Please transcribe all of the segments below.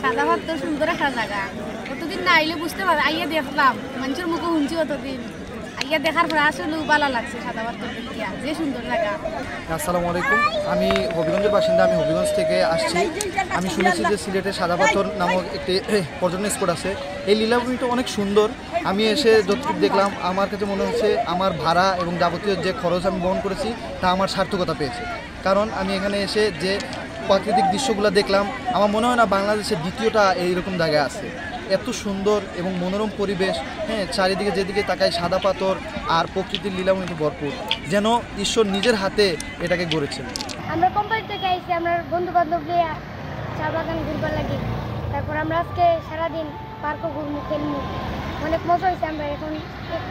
সাদা ভাত তো সুন্দর একটা জায়গা, কতদিন না আইলে বুঝতে পার, আইয়া দেখলাম মানুষের মুখে শুনছি কতদিন, আইয়া দেখার পর আসলে ভালো লাগছে সাদা ভাত দেখিয়া, যে সুন্দর জায়গা। আসসালামু আলাইকুম, আমি হবিগঞ্জের বাসিন্দা। আমি হবিগঞ্জ থেকে আসছি। আমি শুনেছি যে সিলেটে সাদা পাথর নামক একটি পর্যটন স্পট আছে। এই লীলাভূমিটা অনেক সুন্দর। আমি এসে যতটুকু দেখলাম, আমার কাছে মনে হচ্ছে আমার ভাড়া এবং যাবতীয় যে খরচ আমি বহন করেছি তা আমার সার্থকতা পেয়েছে। কারণ আমি এখানে এসে যে প্রাকৃতিক দৃশ্যগুলো দেখলাম, আমার মনে হয় না বাংলাদেশের দ্বিতীয়টা এইরকম জায়গায় আছে। এত সুন্দর এবং মনোরম পরিবেশ, হ্যাঁ, চারিদিকে যেদিকে তাকাই সাদা পাথর আর প্রকৃতির লীলাভূমিতে ভরপুর, যেন ঈশ্বর নিজের হাতে এটাকে গড়েছেন। আমরা কোম্পানি থেকে আইছি, আমরা বন্ধু বান্ধব নিয়ে চা বাগান ঘুরবার লাগে। তারপর আমরা আজকে সারাদিন পার্কও ঘুরবো, খেলবো, অনেক মজা হয়েছে। আমরা এখন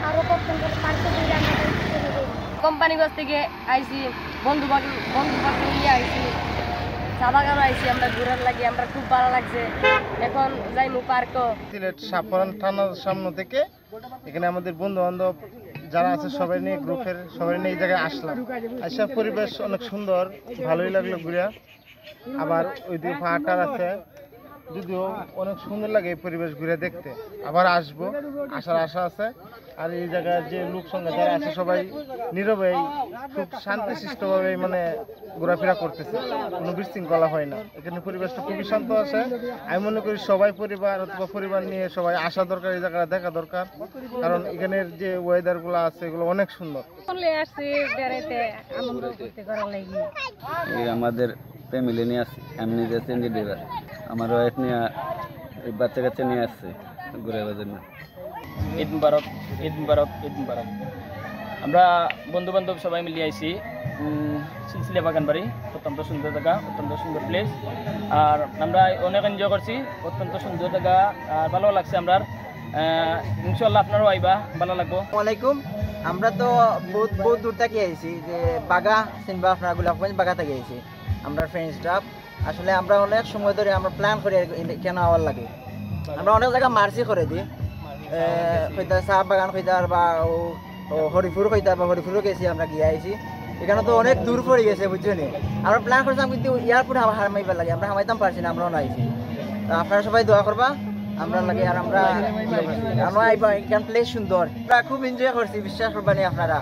আরও কখন পার্কে ঘুরে আমরা কোম্পানিগঞ্জ থেকে আইছি, বন্ধু বান্ধব নিয়ে আইছি, চা বাগানও আইছি, আমরা ঘুরার লাগে, আমরা খুব ভালো লাগছে। এখন যাইমু পার্কও। সিলেট সাফরান থানার সামনে থেকে এখানে আমাদের বন্ধু বান্ধব যারা আছে সবাই নিয়ে, গ্রুপের সবাই নিয়ে এই জায়গায় আসলাম। আইসা পরিবেশ অনেক সুন্দর, ভালোই লাগলো ঘুরে। আবার ওইদিকে পাহাড়টার আছে, যদিও অনেক সুন্দর লাগে এই পরিবেশ ঘুরে দেখতে। আবার আসবো, আসার আশা আছে। আর এই জায়গায় যে লোক সঙ্গে যারা আছে সবাই নীরবে খুব শান্তিশিষ্টভাবে মানে ঘোরাফেরা করতেছে, কোনো বিশৃঙ্খলা হয় না। এখানে পরিবেশটা খুবই শান্ত আছে। আমি মনে করি সবাই পরিবার অথবা পরিবার নিয়ে সবাই আসা দরকার, এই জায়গাটা দেখা দরকার। কারণ এখানের যে ওয়েদারগুলো আছে এগুলো অনেক সুন্দর। আসছি বেড়াইতে, আনন্দ করতে করার লাগি। আমাদের ফ্যামিলি নিয়ে আসছি, আমি নিজে চেঞ্জি ড্রাইভার, আমার ওয়াইফ নিয়ে বাচ্চা কাচ্চা নিয়ে আসছে ঘুরাবার জন্য। ঈদ মুবারক, ঈদ মুবারক, ঈদ মুবারক। আমরা বন্ধু বান্ধব সবাই মিলিয়ে আইছি সিলসিলা বাগান বাড়ি, অত্যন্ত সুন্দর জায়গা, অত্যন্ত সুন্দর প্লেস। আর আমরা অনেক এনজয় করছি, অত্যন্ত সুন্দর জায়গা, আর ভালো লাগছে আমরা। ইনশাল্লাহ আপনারাও আইবা, ভালো লাগবো। আসসালামাইকুম। আমরা তো বহুত দূর থেকে আইছি, যে বাগা চিনবা আপনারা, গোলাপগঞ্জ বাগা থেকে আইছি আমরা ফ্রেন্ড স্টাফ। আসলে আমরা অনেক সময় ধরে আমরা প্ল্যান করি কেন আওয়ার লাগে। আমরা অনেক জায়গা মার্চি করে দিই, কইতার চাহ বাগান কইতার বা হরিপুর কইতার বা হরিপুরও গেছি, আমরা গিয়ে আইছি। এখানে তো অনেক দূর পড়ে গেছে, বুঝছো নি। আমরা প্ল্যান করছিলাম কিন্তু এয়ারপোর্ট হারমাইবার লাগে, আমরা হামাইতাম পারছি না, আমরাও আইছি। আপনারা সবাই দোয়া করবা আমরা লাগে, আর আমরা আইবা। এখান প্লেস সুন্দর, আমরা খুব এনজয় করছি, বিশ্বাস করবানি আপনারা।